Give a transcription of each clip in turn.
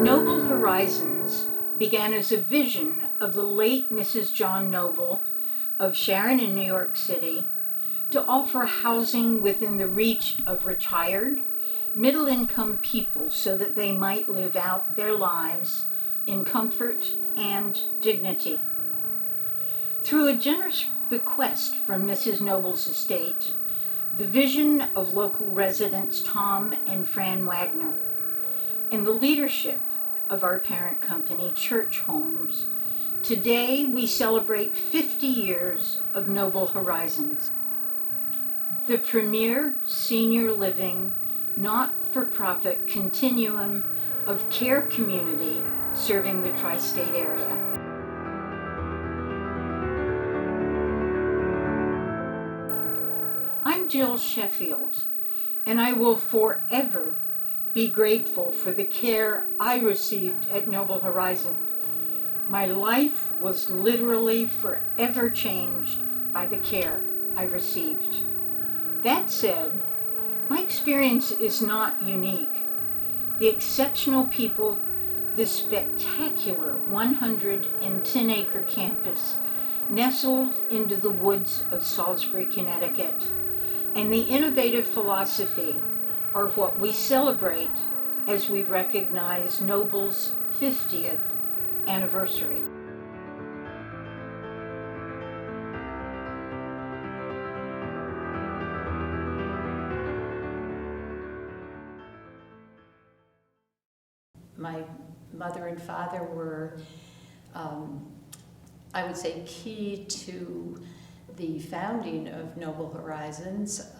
Noble Horizons began as a vision of the late Mrs. John Noble of Sharon in New York City to offer housing within the reach of retired, middle-income people so that they might live out their lives in comfort and dignity. Through a generous bequest from Mrs. Noble's estate, the vision of local residents Tom and Fran Wagner, and the leadership of our parent company, Church Homes, today we celebrate 50 years of Noble Horizons, the premier senior living, not-for-profit continuum of care community serving the tri-state area. I'm Jill Sheffield, and I will forever be grateful for the care I received at Noble Horizon. My life was literally forever changed by the care I received. That said, my experience is not unique. The exceptional people, the spectacular 110-acre campus nestled into the woods of Salisbury, Connecticut, and the innovative philosophy are what we celebrate as we recognize Noble's 50th anniversary. My mother and father were, I would say, key to the founding of Noble Horizons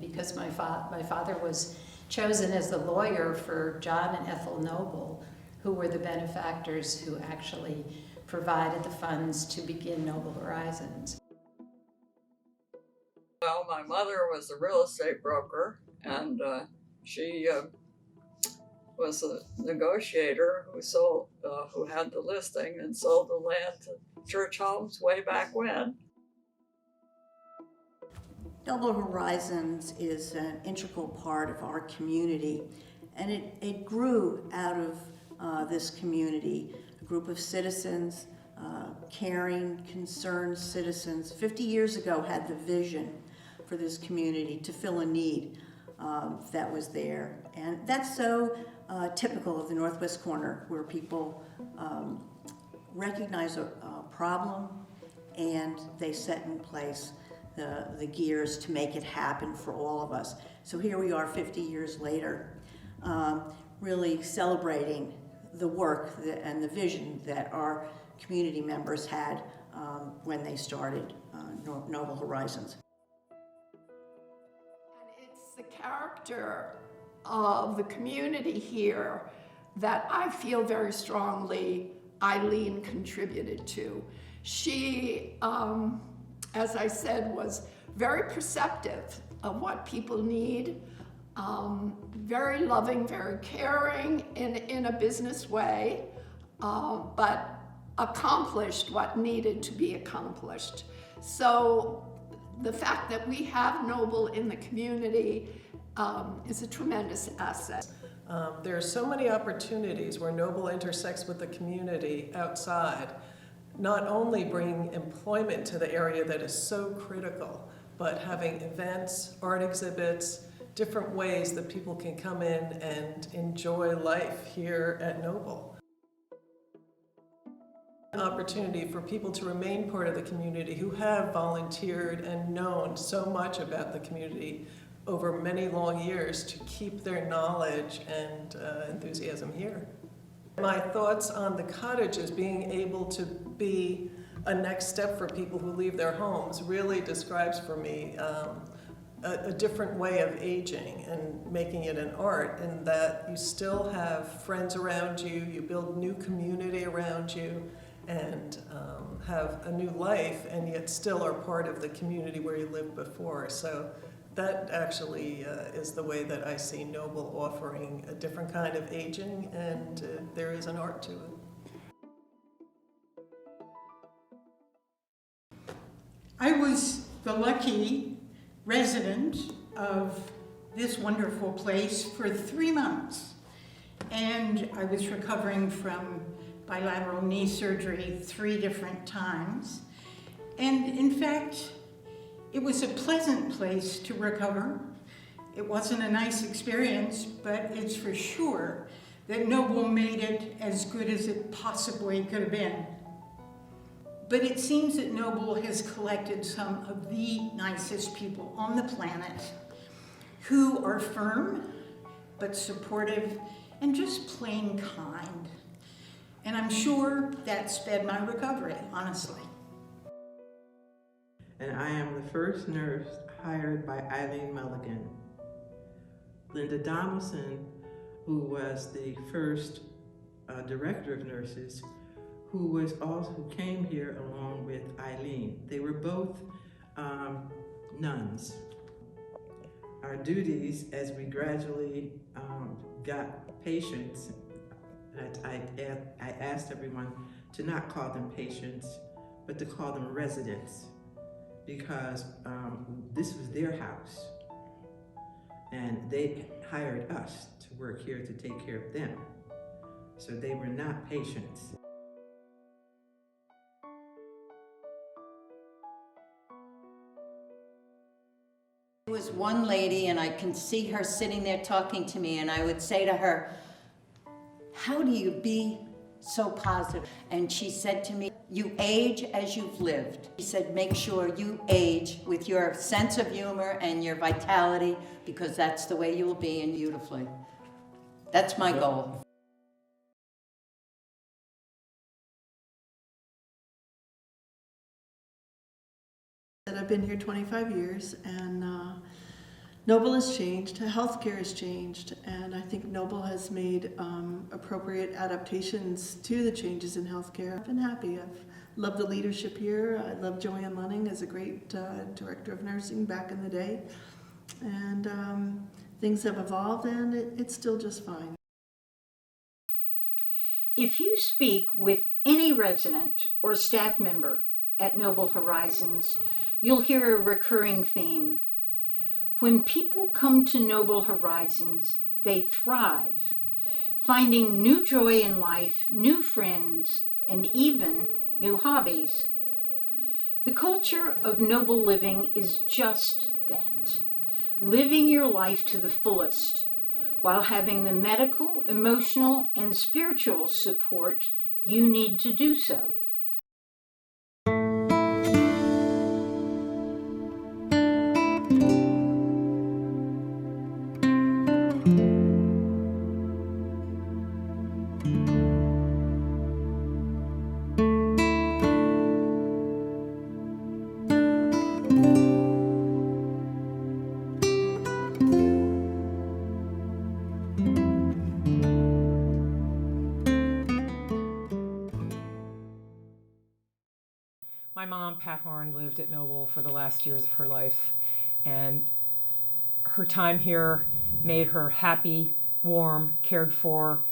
because my father was chosen as the lawyer for John and Ethel Noble, who were the benefactors who actually provided the funds to begin Noble Horizons. Well, my mother was a real estate broker, and she was a negotiator who had the listing and sold the land to Church Homes way back when. Noble Horizons is an integral part of our community, and it grew out of this community, a group of citizens, caring, concerned citizens, 50 years ago had the vision for this community to fill a need that was there. And that's so typical of the Northwest Corner, where people recognize a problem and they set in place the gears to make it happen for all of us. So here we are 50 years later, really celebrating the work and the vision that our community members had when they started Noble Horizons. And it's the character of the community here that I feel very strongly Eileen contributed to. She, as I said, was very perceptive of what people need, very loving, very caring in a business way, but accomplished what needed to be accomplished. So the fact that we have Noble in the community is a tremendous asset. There are so many opportunities where Noble intersects with the community outside, not only bringing employment to the area that is so critical, but having events, art exhibits, different ways that people can come in and enjoy life here at Noble. An opportunity for people to remain part of the community who have volunteered and known so much about the community over many long years to keep their knowledge and enthusiasm here. My thoughts on the cottage as being able to be a next step for people who leave their homes really describes for me a different way of aging and making it an art, in that you still have friends around you, you build new community around you, and have a new life, and yet still are part of the community where you lived before. So that actually is the way that I see Noble offering a different kind of aging, and there is an art to it. I was the lucky resident of this wonderful place for 3 months. and I was recovering from bilateral knee surgery 3 different times. And in fact, it was a pleasant place to recover. It wasn't a nice experience, but it's for sure that Noble made it as good as it possibly could have been. But it seems that Noble has collected some of the nicest people on the planet who are firm, but supportive, and just plain kind. And I'm sure that sped my recovery, honestly. And I am the first nurse hired by Eileen Mulligan. Linda Donaldson, who was the first director of nurses, who came here along with Eileen. They were both nuns. Our duties as we gradually got patients, I asked everyone to not call them patients, but to call them residents, because this was their house. And they hired us to work here to take care of them. So they were not patients. There was one lady, and I can see her sitting there talking to me, and I would say to her, "How do you be so positive?" And she said to me, "You age as you've lived." She said, "Make sure you age with your sense of humor and your vitality, because that's the way you'll be, and beautifully." That's my goal. I've been here 25 years, and Noble has changed, healthcare has changed, and I think Noble has made appropriate adaptations to the changes in healthcare. I've been happy. I've loved the leadership here. I love Joanne Lunning as a great director of nursing back in the day, and things have evolved, and it's still just fine. If you speak with any resident or staff member at Noble Horizons, you'll hear a recurring theme. When people come to Noble Horizons, they thrive, finding new joy in life, new friends, and even new hobbies. The culture of Noble living is just that, living your life to the fullest, while having the medical, emotional, and spiritual support you need to do so. My mom, Pat Horn, lived at Noble for the last years of her life, and her time here made her happy, warm, cared for,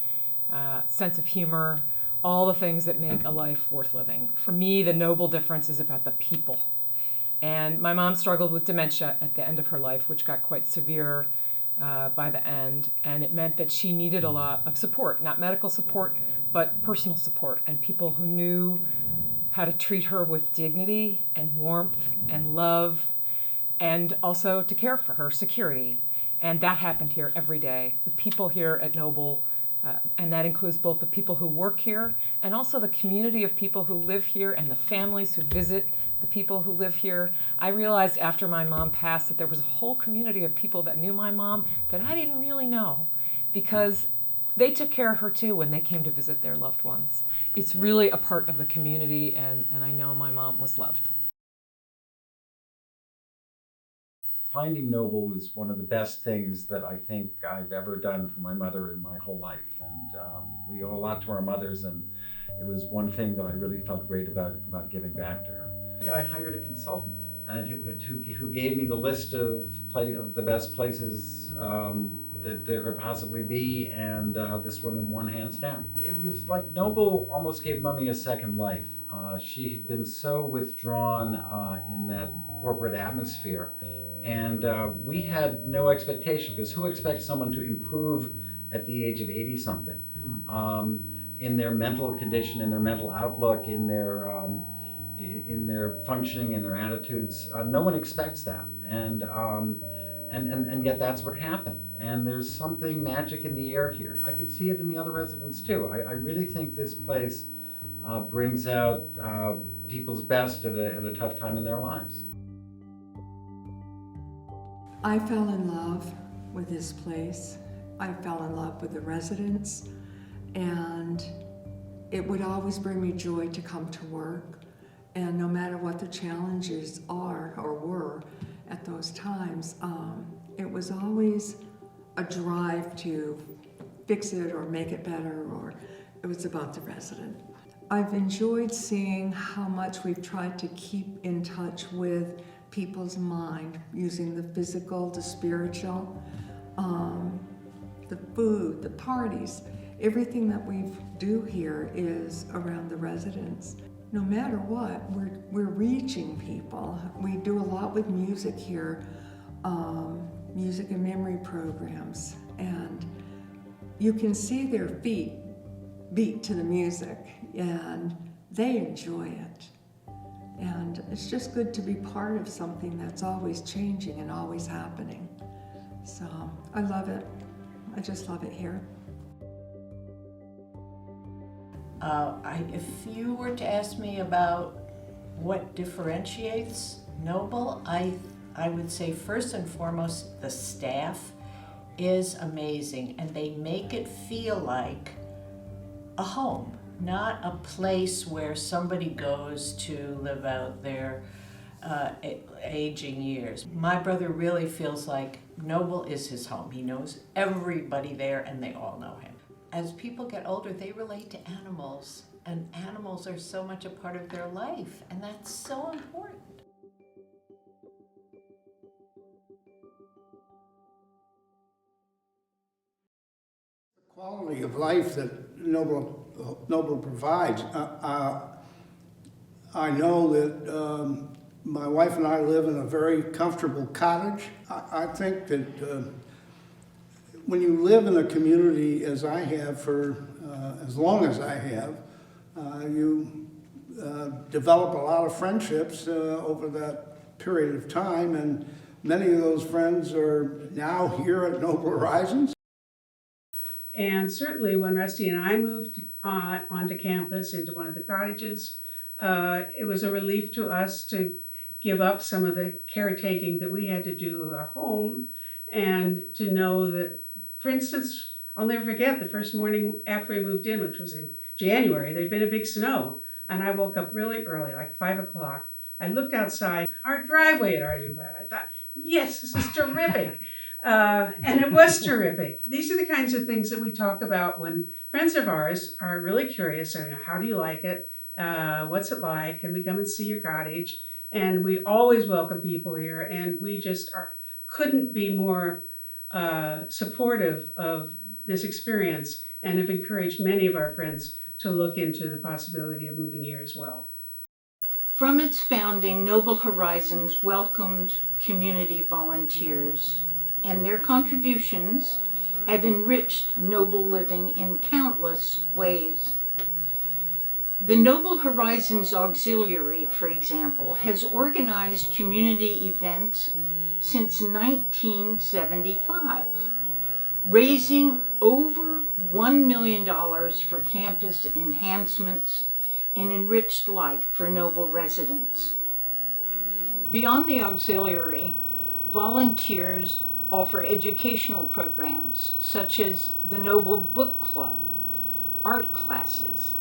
sense of humor, all the things that make a life worth living. For me, the Noble difference is about the people. And my mom struggled with dementia at the end of her life, which got quite severe by the end, and it meant that she needed a lot of support, not medical support, but personal support, and people who knew how to treat her with dignity and warmth and love, and also to care for her security. And that happened here every day. The people here at Noble, and that includes both the people who work here and also the community of people who live here and the families who visit the people who live here. I realized after my mom passed that there was a whole community of people that knew my mom that I didn't really know, because they took care of her too when they came to visit their loved ones. It's really a part of the community, and I know my mom was loved. Finding Noble was one of the best things that I think I've ever done for my mother in my whole life. And we owe a lot to our mothers, and it was one thing that I really felt great about giving back to her. I hired a consultant who gave me the list of the best places that there could possibly be, and this one hands down. It was like Noble almost gave Mummy a second life. She had been so withdrawn in that corporate atmosphere, and we had no expectation, because who expects someone to improve at the age of 80 something. In their mental condition, in their mental outlook, in their functioning, in their attitudes. No one expects that, and yet that's what happened. And there's something magic in the air here. I could see it in the other residents too. I really think this place brings out people's best at a tough time in their lives. I fell in love with this place. I fell in love with the residents, and it would always bring me joy to come to work. And no matter what the challenges are or were at those times, it was always a drive to fix it or make it better, or it was about the resident. I've enjoyed seeing how much we've tried to keep in touch with people's mind, using the physical, the spiritual, the food, the parties. Everything that we do here is around the residents. No matter what, we're reaching people. We do a lot with music here, music and memory programs, and you can see their feet beat to the music, and they enjoy it. And it's just good to be part of something that's always changing and always happening. So I love it. I just love it here. If you were to ask me about what differentiates Noble, I would say first and foremost the staff is amazing, and they make it feel like a home, not a place where somebody goes to live out their aging years. My brother really feels like Noble is his home. He knows everybody there and they all know him. As people get older, they relate to animals, and animals are so much a part of their life, and that's so important. The quality of life that Noble provides. I know that my wife and I live in a very comfortable cottage. I think that when you live in a community as I have for as long as I have, you develop a lot of friendships over that period of time, and many of those friends are now here at Noble Horizons. And certainly when Rusty and I moved onto campus into one of the cottages, it was a relief to us to give up some of the caretaking that we had to do of our home, and to know that, for instance, I'll never forget the first morning after we moved in, which was in January. There'd been a big snow, and I woke up really early, like 5 o'clock. I looked outside, our driveway had already been plowed. I thought, yes, this is terrific. And it was terrific. These are the kinds of things that we talk about when friends of ours are really curious. How do you like it? What's it like? Can we come and see your cottage? And we always welcome people here, and we just couldn't be more supportive of this experience, and have encouraged many of our friends to look into the possibility of moving here as well. From its founding, Noble Horizons welcomed community volunteers, and their contributions have enriched Noble living in countless ways. The Noble Horizons Auxiliary, for example, has organized community events since 1975, raising over $1 million for campus enhancements and enriched life for Noble residents. Beyond the auxiliary, volunteers offer educational programs such as the Noble Book Club, art classes,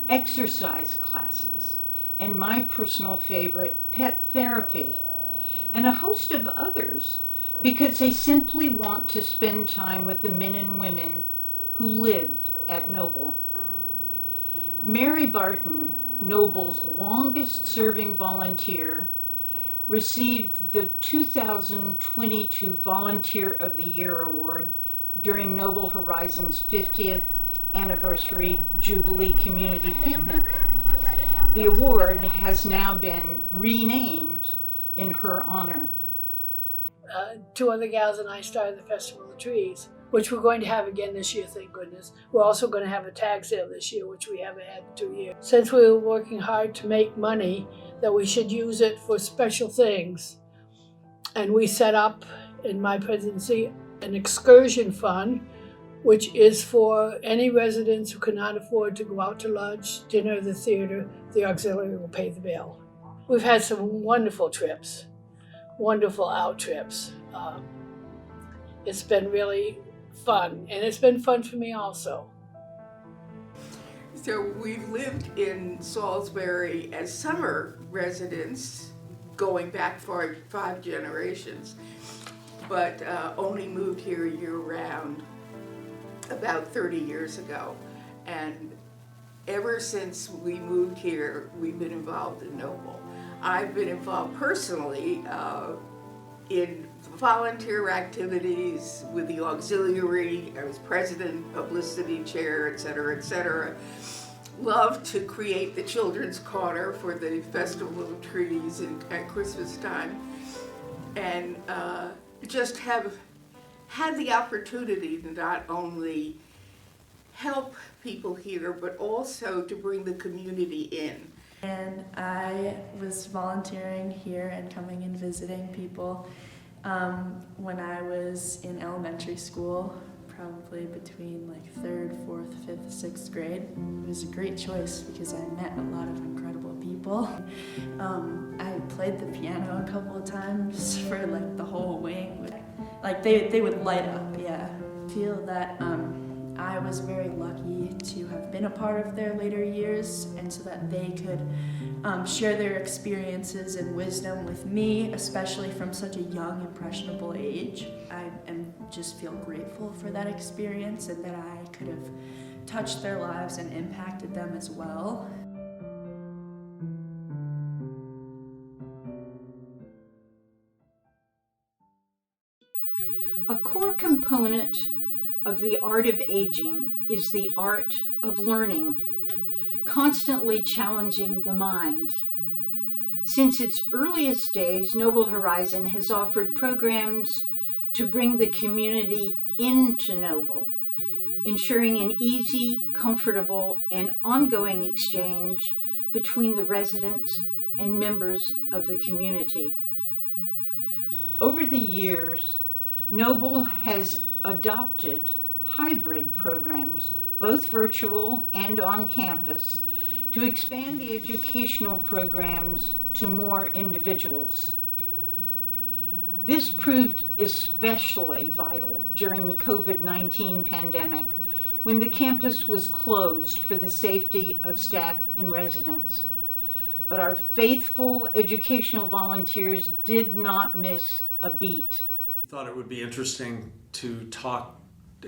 exercise classes, and my personal favorite, pet therapy, and a host of others, because they simply want to spend time with the men and women who live at Noble. Mary Barton, Noble's longest serving volunteer, received the 2022 Volunteer of the Year Award during Noble Horizons' 50th anniversary Jubilee Community Picnic. The award has now been renamed in her honor. 2 other gals and I started the Festival of the Trees. which we're going to have again this year, thank goodness. We're also going to have a tag sale this year, which we haven't had in 2 years. Since we were working hard to make money, that we should use it for special things. And we set up, in my presidency, an excursion fund, which is for any residents who cannot afford to go out to lunch, dinner, the theater. The auxiliary will pay the bill. We've had some wonderful trips, wonderful out trips. It's been really fun, and it's been fun for me also. So we've lived in Salisbury as summer residents going back for 5 generations, but only moved here year-round about 30 years ago. And ever since we moved here, we've been involved in Noble. I've been involved personally in volunteer activities with the auxiliary. I was president, publicity chair, et cetera, et cetera. Love to create the Children's Corner for the Festival of Trees at Christmas time. And just have had the opportunity to not only help people here, but also to bring the community in. And I was volunteering here and coming and visiting people when I was in elementary school, probably between like 3rd, 4th, 5th, 6th grade. It was a great choice because I met a lot of incredible people. I played the piano a couple of times for like the whole wing. Like they would light up, yeah. I feel that I was very lucky to have been a part of their later years, and so that they could share their experiences and wisdom with me, especially from such a young, impressionable age. I just feel grateful for that experience and that I could have touched their lives and impacted them as well. A core component of the art of aging is the art of learning, constantly challenging the mind. Since its earliest days, Noble Horizon has offered programs to bring the community into Noble, ensuring an easy, comfortable, and ongoing exchange between the residents and members of the community. Over the years, Noble has adopted hybrid programs, both virtual and on campus, to expand the educational programs to more individuals. This proved especially vital during the COVID-19 pandemic, when the campus was closed for the safety of staff and residents. But our faithful educational volunteers did not miss a beat. Thought it would be interesting to talk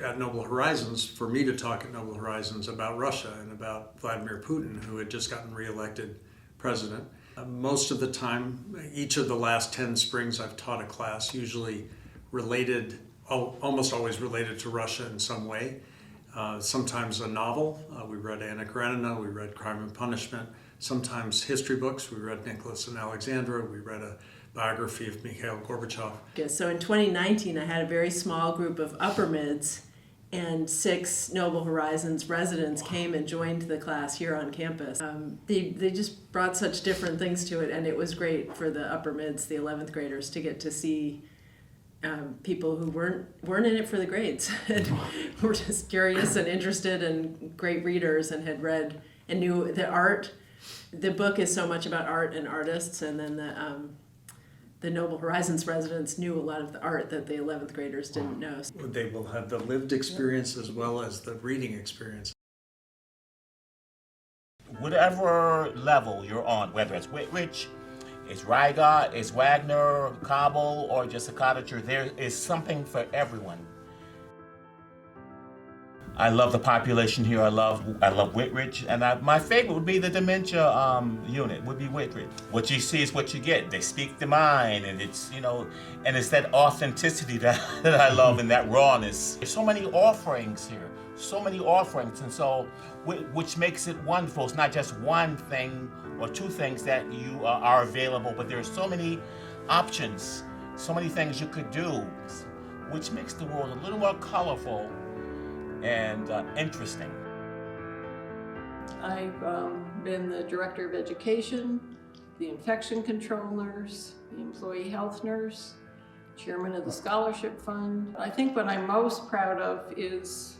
at Noble Horizons, for me to talk at Noble Horizons about Russia and about Vladimir Putin, who had just gotten reelected president. Most of the time, each of the last 10 springs I've taught a class, usually related, almost always related to Russia in some way. Sometimes a novel, we read Anna Karenina, we read Crime and Punishment. Sometimes history books, we read Nicholas and Alexandra, we read a biography of Mikhail Gorbachev. So in 2019, I had a very small group of upper mids, and 6 Noble Horizons residents came and joined the class here on campus. They just brought such different things to it, and it was great for the upper mids, the 11th graders, to get to see people who weren't in it for the grades, and were just curious and interested and great readers and had read and knew the art. The book is so much about art and artists, and then the Noble Horizons residents knew a lot of the art that the 11th graders didn't know. They will have the lived experience as well as the reading experience. Whatever level you're on, whether it's Whitridge, it's Riga, it's Wagner, Kabul, or just a cottager, there is something for everyone. I love the population here. I love Whitridge, and my favorite would be the dementia unit. Would be Whitridge. What you see is what you get. They speak the mind, and it's and it's that authenticity that I love, and that rawness. There's so many offerings here, so many offerings, and so which makes it wonderful. It's not just one thing or 2 things that you are available, but there's so many options, so many things you could do. which makes the world a little more colorful and interesting. I've been the director of education, the infection control nurse, the employee health nurse, chairman of the scholarship fund. I think what I'm most proud of is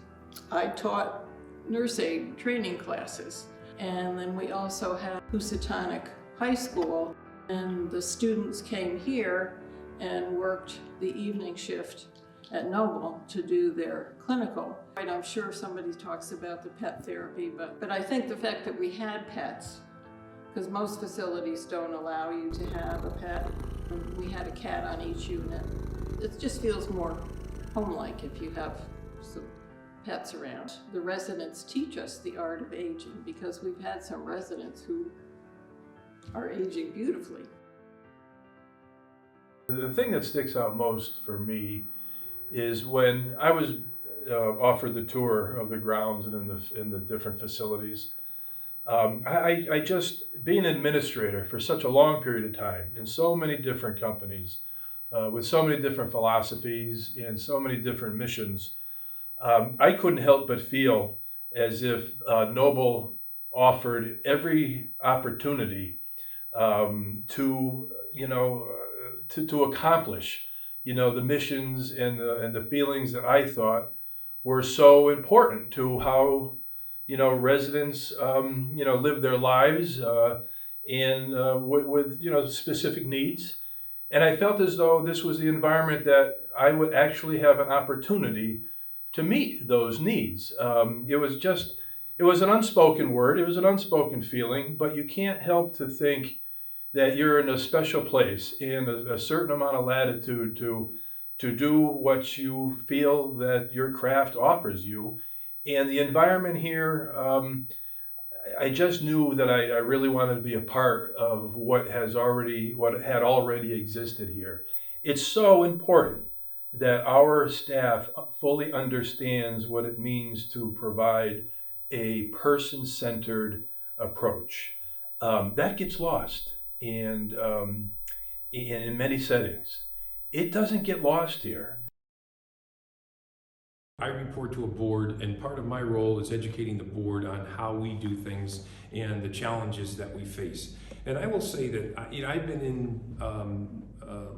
I taught nurse aid training classes. And then we also had Housatonic High School, and the students came here and worked the evening shift at Noble to do their clinical. I'm sure somebody talks about the pet therapy, but I think the fact that we had pets, because most facilities don't allow you to have a pet. We had a cat on each unit. It just feels more home-like if you have some pets around. The residents teach us the art of aging because we've had some residents who are aging beautifully. The thing that sticks out most for me is when I was offered the tour of the grounds and in the different facilities. I just, being an administrator for such a long period of time in so many different companies, with so many different philosophies and so many different missions, I couldn't help but feel as if Noble offered every opportunity to accomplish, the missions and the feelings that I thought were so important to how, residents, live their lives and with specific needs. And I felt as though this was the environment that I would actually have an opportunity to meet those needs. It was an unspoken word, it was an unspoken feeling, but you can't help to think that you're in a special place in a certain amount of latitude to do what you feel that your craft offers you. And the environment here, I just knew that I really wanted to be a part of what had already existed here. It's so important that our staff fully understands what it means to provide a person-centered approach. That gets lost and in many settings. It doesn't get lost here. I report to a board, and part of my role is educating the board on how we do things and the challenges that we face. And I will say that I've been in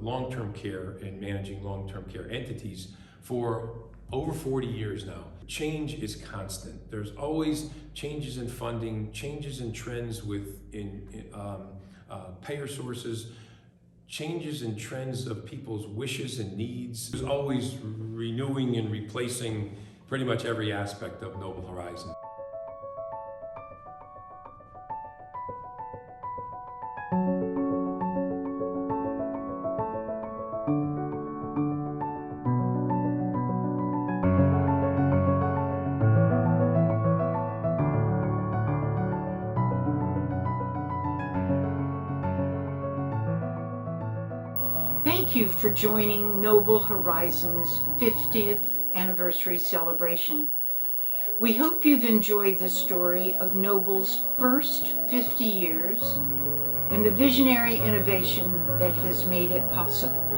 long-term care and managing long-term care entities for over 40 years now. Change is constant. There's always changes in funding, changes in trends in payer sources, changes in trends of people's wishes and needs. There's always renewing and replacing pretty much every aspect of Noble Horizon. Thank you for joining Noble Horizons' 50th anniversary celebration. We hope you've enjoyed the story of Noble's first 50 years and the visionary innovation that has made it possible.